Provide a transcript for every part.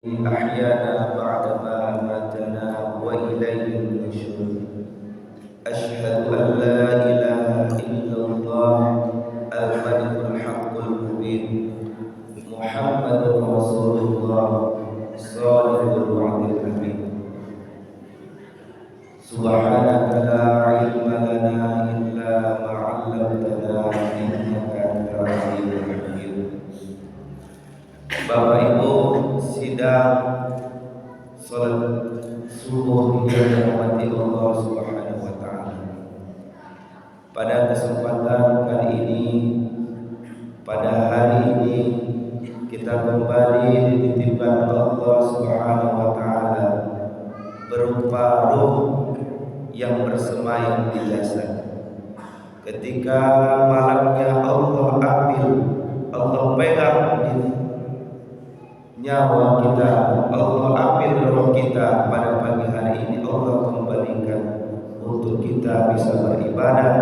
أحيانا بعدما أماتنا وإليه النشور. أشهد أن لا إله إلا الله الملك الحق المبين محمد رسول الله صادق الوعد الأمين. سبحانك لا علم لنا إلا ما علمتنا إنك أنت العليم الحكيم. Bapak Ibu sidang salat subuh yang dirahmati Allah Subhanahu wa taala. Pada kesempatan kali ini, pada hari ini kita kembali dititipkan Allah Subhanahu wa taala berupa ruh yang bersemayam di jasad. Ketika malamnya Allah ambil, Allah pegang di nyawa kita, Allah ambil roh kita pada pagi hari ini, Allah kembalikan untuk kita bisa beribadah,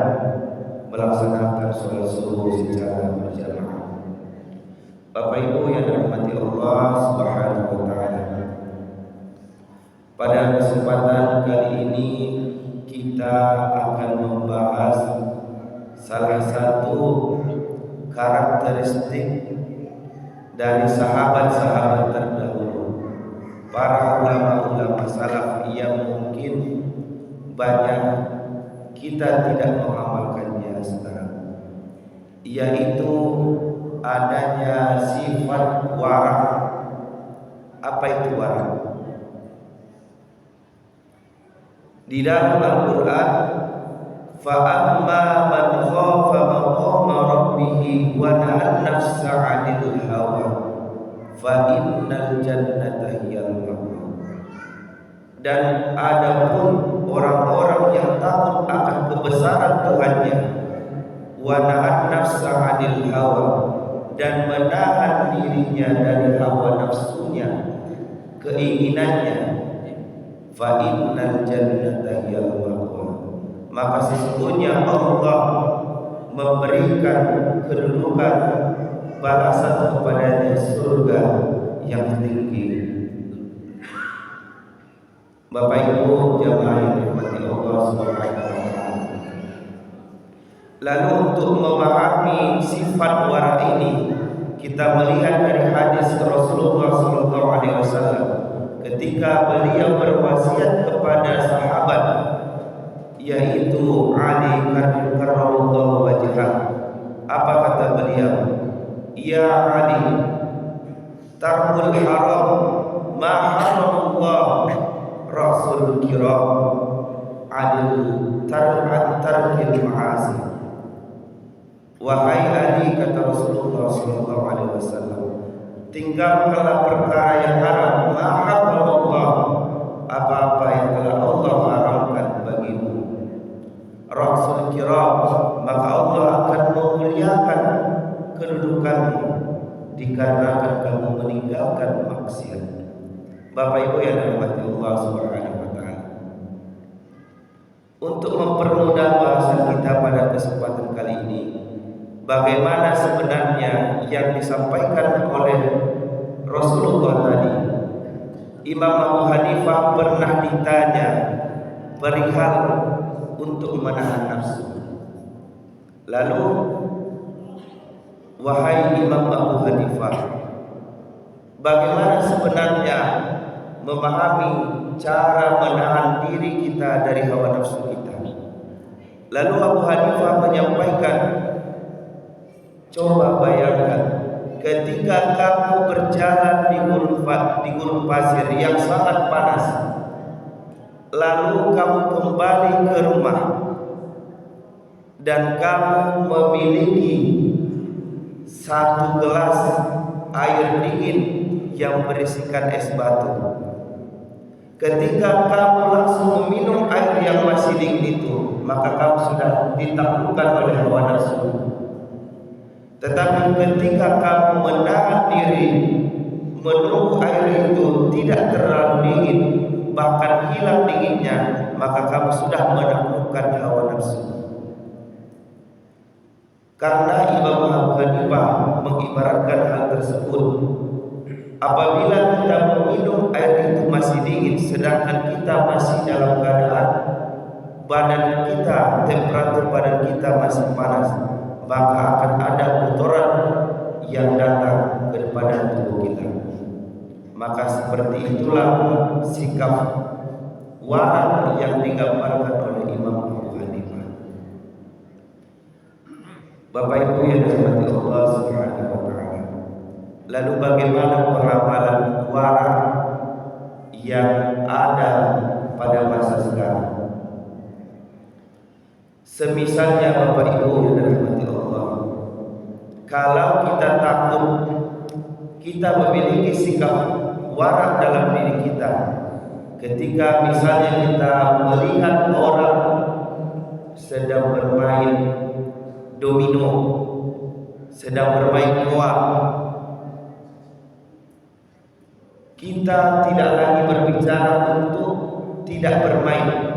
melaksanakan sholat subuh secara berjamaah. Bapak Ibu yang dirahmati Allah Subhanahu wa taala, pada kesempatan kali ini kita akan membahas salah satu karakteristik dari sahabat-sahabat terdahulu, para ulama-ulama salaf yang mungkin banyak kita tidak mengamalkannya sekarang, yaitu adanya sifat wara'. Apa itu wara'? Di dalam Al-Quran, فَأَمَّا مَنْ خَافَ مَقَامَ رَبِّهِ وَنَهَى النَّفْسَ عَنِ الْهَوَى فَإِنَّ الْجَنَّةَ هِيَ الْمَأْوَى. Dan adapun orang-orang yang takut akan kebesaran Tuhannya, وَنَهَى النَّفْسَ عَنِ الْهَوَى, dan menahan dirinya dari hawa nafsunya, keinginannya, فَإِنَّ الْجَنَّةَ هِيَ الْمَأْوَى, maka sesungguhnya Allah memberikan kedudukan balasan kepadanya surga yang tinggi. Bapak Ibu jamaah yang dirahmati Allah Subhanahu wa taala. Lalu untuk memahami sifat wara ini, kita melihat dari hadis Rasulullah sallallahu alaihi wasallam ketika beliau berwasiat kepada sahabat, yaitu Ali karramallahu wajhah. Apa kata beliau? Ya Ali, tarkul haram ma haramallah rasul kiram, adil tarkil ma'asi. Wahai Ali, kata Rasulullah sallallahu alaihi wasallam, tinggalkanlah perkara yang haram, ma haramallah, apa-apa yang telah Allah haramkan bagimu. Rasul kiram, maka Allah akan memuliakan kedudukanmu dikarenakan kamu meninggalkan maksiat. Bapak Ibu yang dirahmati Allah Subhanahu wa taala, untuk mempermudah bahasan kita pada kesempatan kali ini, bagaimana sebenarnya yang disampaikan oleh Rasulullah tadi. Imam Abu Hanifah pernah ditanya perihal untuk menahan nafsu. Lalu, wahai Imam Abu Hanifah, bagaimana sebenarnya memahami cara menahan diri kita dari hawa nafsu kita? Lalu Abu Hanifah menyampaikan, coba bayangkan ketika kamu berjalan di gurun pasir yang sangat panas, lalu kamu kembali ke rumah dan kamu memiliki satu gelas air dingin yang berisikan es batu. Ketika kamu langsung meminum air yang masih dingin itu, maka kamu sudah ditaklukkan oleh hawa nafsu. Tetapi ketika kamu menahan diri, menunggu air itu tidak terlalu dingin, bahkan hilang dinginnya, maka kamu sudah menaklukkan hawa nafsu. Karena Imam Abu Hanifah mengibaratkan hal tersebut, apabila kita sedangkan kita masih dalam keadaan badan kita, temperatur badan kita masih panas, maka akan ada kotoran yang datang kepada tubuh kita. Maka seperti itulah sikap wara yang digambarkan oleh Imam Abu Hanifah. Bapak Ibu yang dirahmati Allah Subhanahu wa taala. Lalu bagaimana pengawalan wara yang ada pada masa sekarang? Semisalnya Bapak Ibu yang dirahmati Allah, kalau kita takut, kita memiliki sikap wara dalam diri kita. Ketika misalnya kita melihat orang sedang bermain domino, sedang bermain uang, kita tidak lagi berbicara untuk tidak bermain,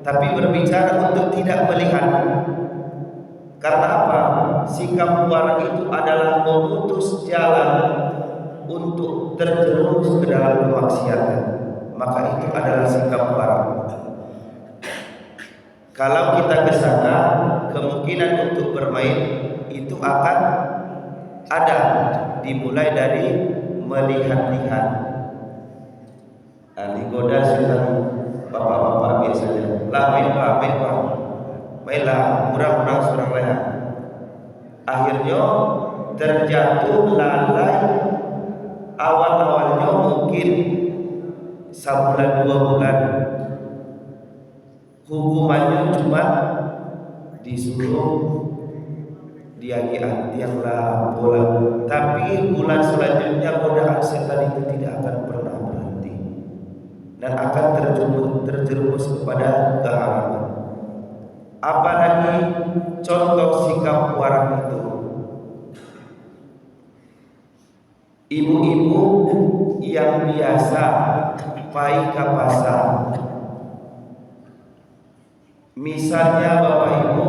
tapi berbicara untuk tidak melihat. Karena apa? Sikap wara itu adalah memutus jalan untuk terjerumus ke dalam kemaksiatan. Maka itu adalah sikap wara. Kalau kita ke sana, kemungkinan untuk bermain itu akan ada, dimulai dari melihat-lihat. Digoda setan bapak-bapak biasanya, lah main pak, mainlah kurang-kurang surang leha. Akhirnya terjatuh lalai. Awal-awalnya mungkin sebulan 2 bulan, hukumannya cuma disuruh diagi-antiang lah bola. Tapi bulan selanjutnya godaan setan itu tidak akan pernah berhenti dan akan terjerumus kepada keharaman. Apalagi contoh sikap wara itu, ibu-ibu yang biasa pai ke pasar. Misalnya Bapak Ibu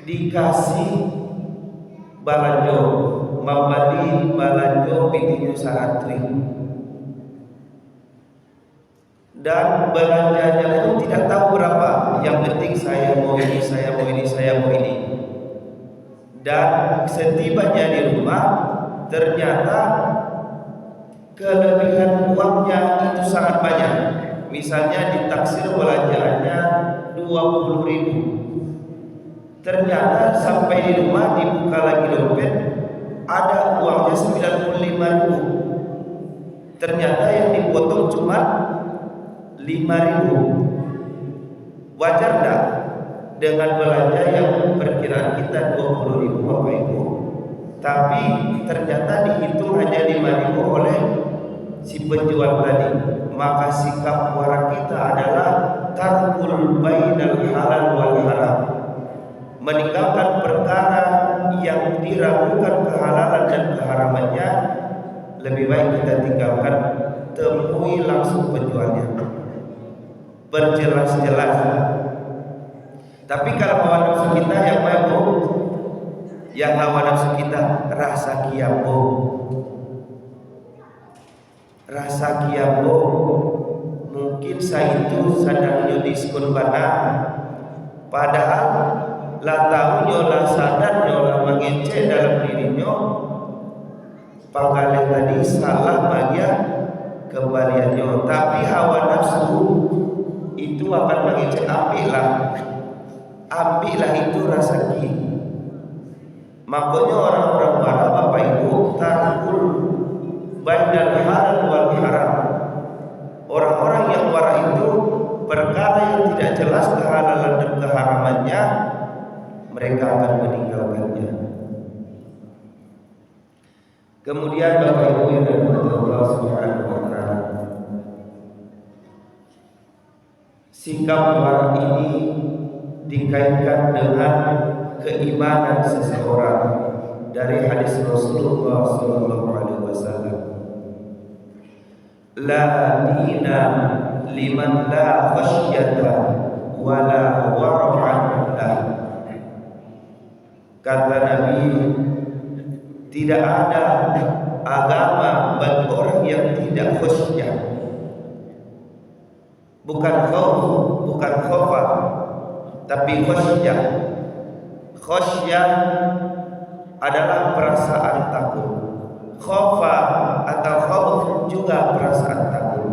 dikasih balanjo, membeli balanjo bikinnya santri, dan belanjanya itu tidak tahu berapa. Yang penting saya mau ini, saya mau ini, saya mau ini. Dan setibanya di rumah ternyata kelebihan uangnya itu sangat banyak. Misalnya ditaksir belanjaannya 20.000. Ternyata sampai di rumah dibuka lagi dompet, ada uangnya 95.000. Ternyata yang dipotong cuma 5.000. Wajar enggak dengan belanja yang perkiraan kita 20.000 Bapak Ibu, tapi ternyata dihitung hanya 5.000 oleh si penjual tadi? Maka sikap wara kita adalah tarkul bainal halal wal haram, meninggalkan perkara yang diragukan kehalalan dan keharamannya. Lebih baik kita tinggalkan, temui langsung penjualnya, berjelas-jelas. Tapi kalau hawa nafsu kita yang mau, yang hawa nafsu kita rasa kiambo, mungkin saya itu sadang diskon bana, padahal lah tahu nyola sadar nyola mengece dalam dirinya pangkalen tadi salah bagian kembaliannya. Tapi hawa nafsu itu akan mengece, ambillah itu rezeki. Makanya orang-orang wara Bapak Ibu tarkul bainal halal wal haram. Orang-orang yang wara itu perkara yang tidak jelas kehalalan dan keharamannya, mereka akan meninggalkannya. Kemudian Bapak Ibu yang dirahmati Allah Subhanahu wa taala, sikap wara ini dikaitkan dengan keimanan seseorang dari hadis Rasulullah sallallahu alaihi wasallam. La dina liman la khasyata wa la wara'an lah. Kata Nabi, tidak ada agama bagi orang yang tidak khusyah, bukan khauf, bukan khofa, tapi khasyah. Khasyah adalah perasaan takut. Khofa atau khauf juga perasaan takut.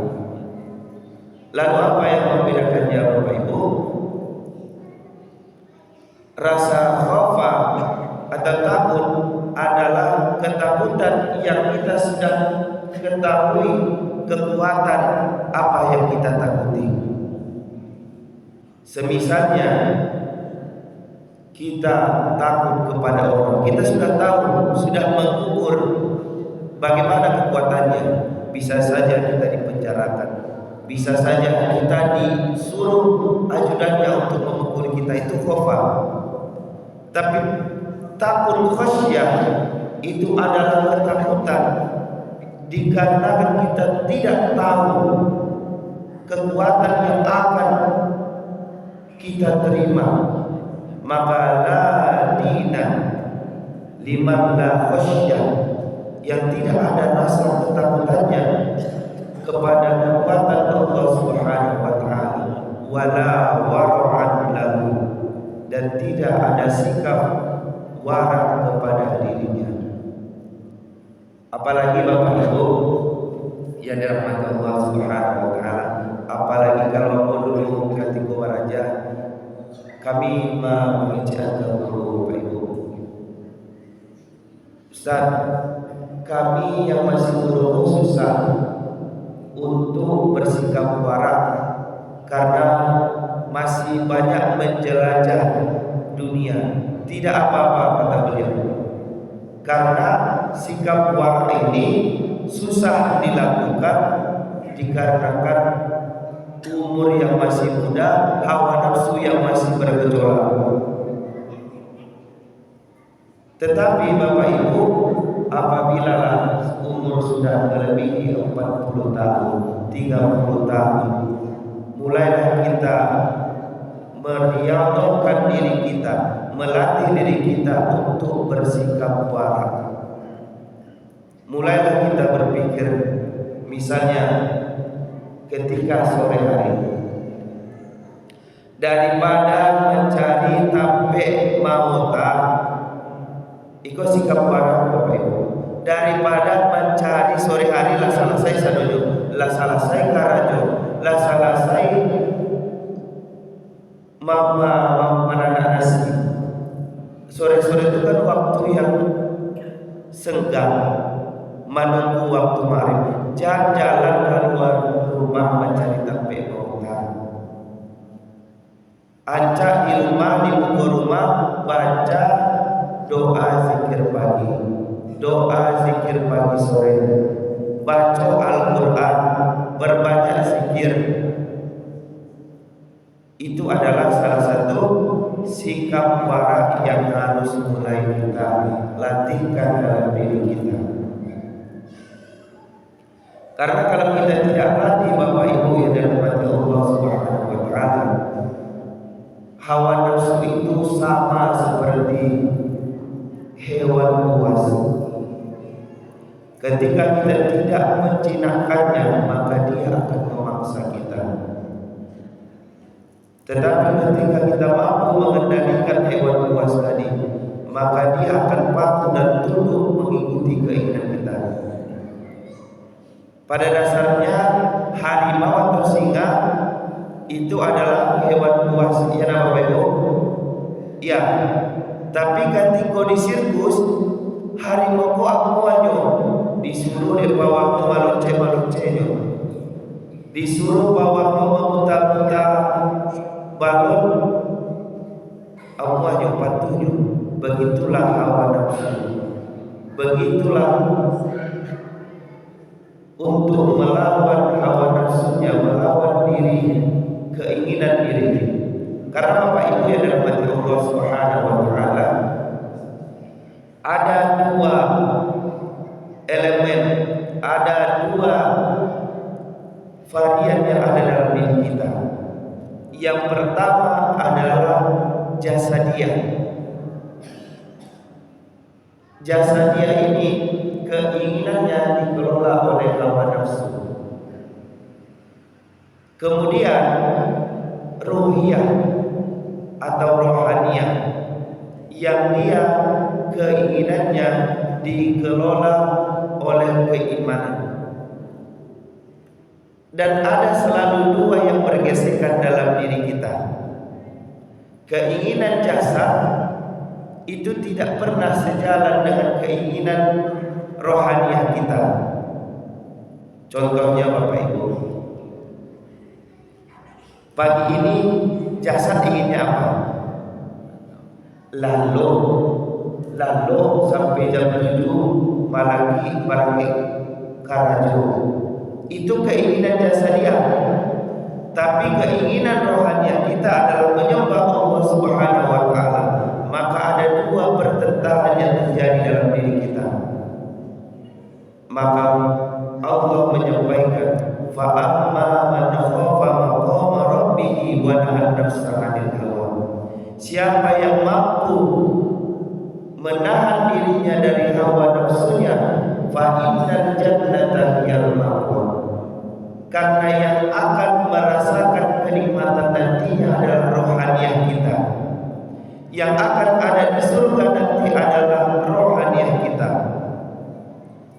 Lalu apa yang membedakannya Bapak Ibu? Rasa khofa atau takut adalah ketakutan yang kita sudah ketahui kekuatan apa yang kita takuti. Semisalnya kita takut kepada orang, kita sudah tahu, sudah mengukur bagaimana kekuatannya. Bisa saja kita dipenjarakan, bisa saja kita disuruh ajudannya untuk memukul kita, itu khofa. Tapi takut khasyah itu adalah ketakutan dikarenakan kita tidak tahu kekuatan yang akan kita terima. Maka la dina liman la khasyah, yang tidak ada rasa ketakutannya kepada kekuatan Allah Subhanahu wa taala, wala wara'an lahu, dan tidak ada sikap wara kepada dirinya. Apalagi Bapak Ibu yang dirahmati Allah Subhanahu wa taala, apalagi kalau mau dulu ketika waraja, kami mengingatkan guru Bapak Ibu, Ustaz, kami yang masih belum susah untuk bersikap warak karena masih banyak menjelajah dunia. Tidak apa-apa, kata beliau, karena sikap warak ini susah dilakukan dikarenakan umur yang masih muda, hawa nafsu yang masih bergejolak. Tetapi Bapak Ibu, apabila umur sudah melebihi 40 tahun, 30 tahun, mulailah kita meriadahkan diri kita, melatih diri kita untuk bersikap warak. Mulailah kita berpikir, misalnya ketika sore hari, daripada mencari tape mauta, ikut sikap warak Bapak Ibu. Daripada mencari sore hari lah selesai sadojo, lah selesai karajo, lah selesai mama menanam nasi. Sore-sore itu kan waktu yang senggang, menunggu waktu maghrib, jalan keluar rumah mencari tape mauta. Ancak di rumah, di buku rumah, baca doa zikir pagi, doa zikir pagi sore, baca Al-Quran, berbanyak zikir. Itu adalah salah satu sikap warak yang harus mulai kita latihkan dalam diri kita. Karena kalau kita tidak latih Bapak Ibu yang dirahmati Allah Subhanahu wa taala, hawa nafsu itu sama seperti hewan buas. Ketika kita tidak menjinakkannya, maka dia akan memaksa kita. Tetapi ketika kita mampu mengendalikan hewan buas tadi, maka dia akan patuh dan tunduk mengikuti keinginan kita. Pada dasarnya harimau atau singa itu adalah hewan buas, ya Bapak Ibu. Ya, tapi ketika di sirkus, harimau ko akuanyo disuruh di bawah malonce-maloncenyo, disuruh bawahnya memutar-mutar balon, akuanyo patuhnya. Begitulah hawa nafsu, begitulah untuk melawan hawa nafsunya, melawan diri, keinginan diri. Karena Bapak Ibu yang dirahmati Allah Subhanahu wa taala, ada dua elemen, ada dua varian yang ada dalam diri kita. Yang pertama adalah jasadiah. Jasadiah ini keinginannya dikelola oleh hawa nafsu. Kemudian ruhiyah atau rohaniyah yang dia keinginannya dikelola oleh keimanan. Dan ada selalu dua yang bergesekan dalam diri kita. Keinginan jasad itu tidak pernah sejalan dengan keinginan rohaniah kita. Contohnya Bapak Ibu, pagi ini jasad inginnya apa? Lalu sampai jam 7 Malaki Karajo. Itu keinginan jasadiah. Tapi keinginan rohaniah kita adalah menyembah Allah Subhanahu wa taala. Maka ada dua pertentangan yang terjadi dalam diri kita. Maka Allah menyampaikan, fa amma man khafa maqama rabbih wa nahaa nafsa 'anil hawa. Siapa yang mampu menahan dirinya dari hawa nafsunya, fa innal jannata hiyal ma'wa. Karena yang akan merasakan kenikmatan nantinya adalah rohaniah kita. Yang akan ada di surga nanti adalah rohaniah kita.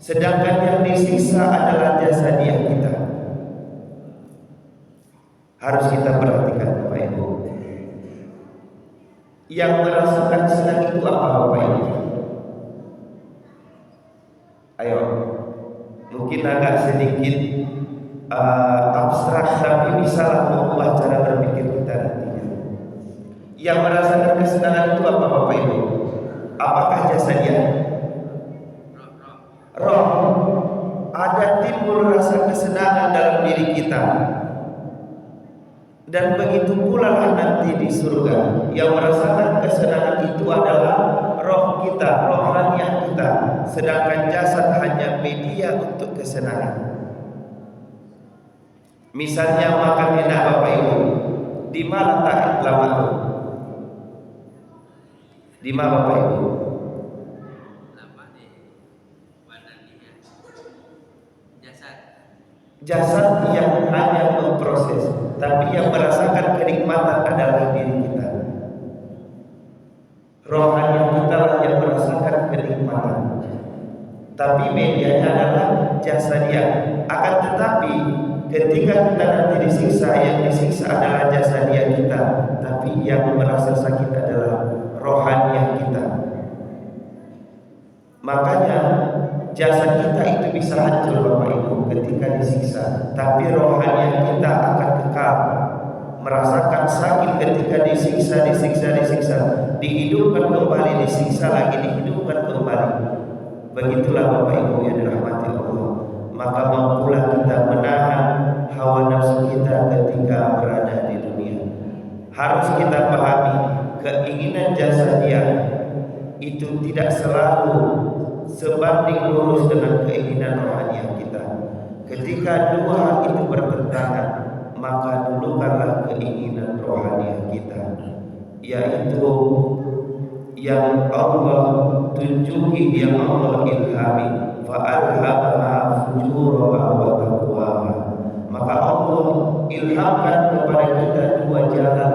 Sedangkan yang disiksa adalah jasadiah kita. Harus kita perhatikan Bapak Ibu. Yang merasakan senang itu apa Bapak Ibu? Ayo, mungkin agak sedikit abstrak, tapi bisa mengubah cara berpikir kita nantinya. Yang merasakan kesenangan itu apa Bapak Ibu? Apakah jasadiah? Roh. Ada timbul rasa kesenangan dalam diri kita. Dan begitu pula lah nanti di surga. Yang merasakan kesenangan itu adalah roh kita, rohaniah kita. Sedangkan jasad hanya media untuk kesenangan. Misalnya makan enak Bapak Ibu, di mana tak lama itu? Di mana Bapak Ibu? Jasad yang hanya memproses, tapi yang merasakan kenikmatan adalah diri kita. Rohaniah kita lah yang merasakan kenikmatan, tapi medianya adalah jasadiah. Akan tetapi ketika kita nanti disiksa, yang disiksa adalah jasadiah kita, tapi yang merasa sakit adalah rohaniah kita. Makanya jasad kita itu bisa hancur Bapak Ibu ketika disiksa, tapi rohaniah kita akan kekal. Merasakan sakit ketika disiksa, dihidupkan kembali, disiksa lagi, dihidupkan kembali. Begitulah Bapak Ibu yang dirahmati Allah. Maka mampulah kita menahan hawa nafsu kita ketika berada di dunia. Harus kita pahami, keinginan jasadiah itu tidak selalu sebanding lurus dengan keinginan rohaniah kita. Ketika dua hal itu bertentangan, maka dulukanlah keinginan rohaniah kita, yaitu yang Allah tunjuki, yang Allah ilhami. Fa'alhamaha fujuraha wa taqwaha. Maka Allah ilhamkan kepada kita dua jalan,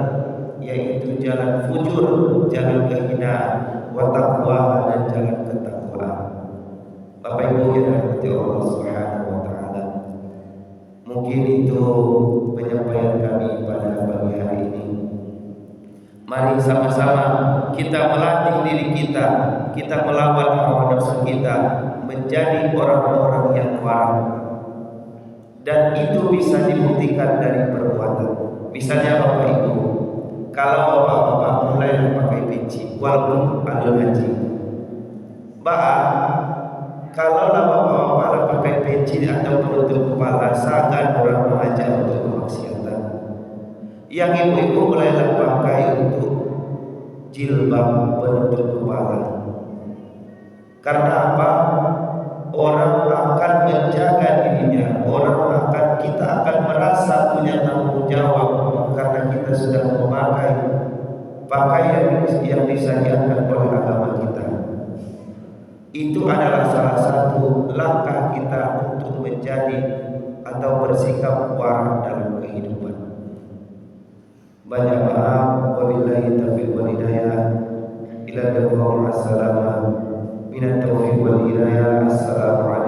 yaitu jalan fujur, jalan kehinaan, wa taqwaha, dan jalan ketakwaan. Bapak Ibu yang dirahmati Allah Subhanahu wa taala, mungkin itu penyampaian kami pada pagi hari ini. Mari sama-sama kita melatih diri kita, kita melawan hawa nafsu kita menjadi orang-orang yang warah. Dan itu bisa dibuktikan dari perbuatan. Misalnya Bapak Ibu, kalau Bapak-bapak mulai pakai peci walaupun ada haji, kalau Bapak-bapak pakai peci atau penutup kepala, seakan orang mengajak untuk kemaksiatan. Yang ibu-ibu mulailah pakai untuk jilbab penutup kepala. Karena apa? Orang akan menjaga dirinya, kita akan merasa punya tanggung jawab karena kita sudah memakai pakaian yang disyariatkan oleh agama kita. Itu adalah salah satu langkah kita untuk menjadi atau bersikap warak dalam kehidupan. Banyak maaf, wabillahi taufiq wal hidayah. Ila taufiq wal assalam. Minat taufiq wal hidayah. Assalamualaikum.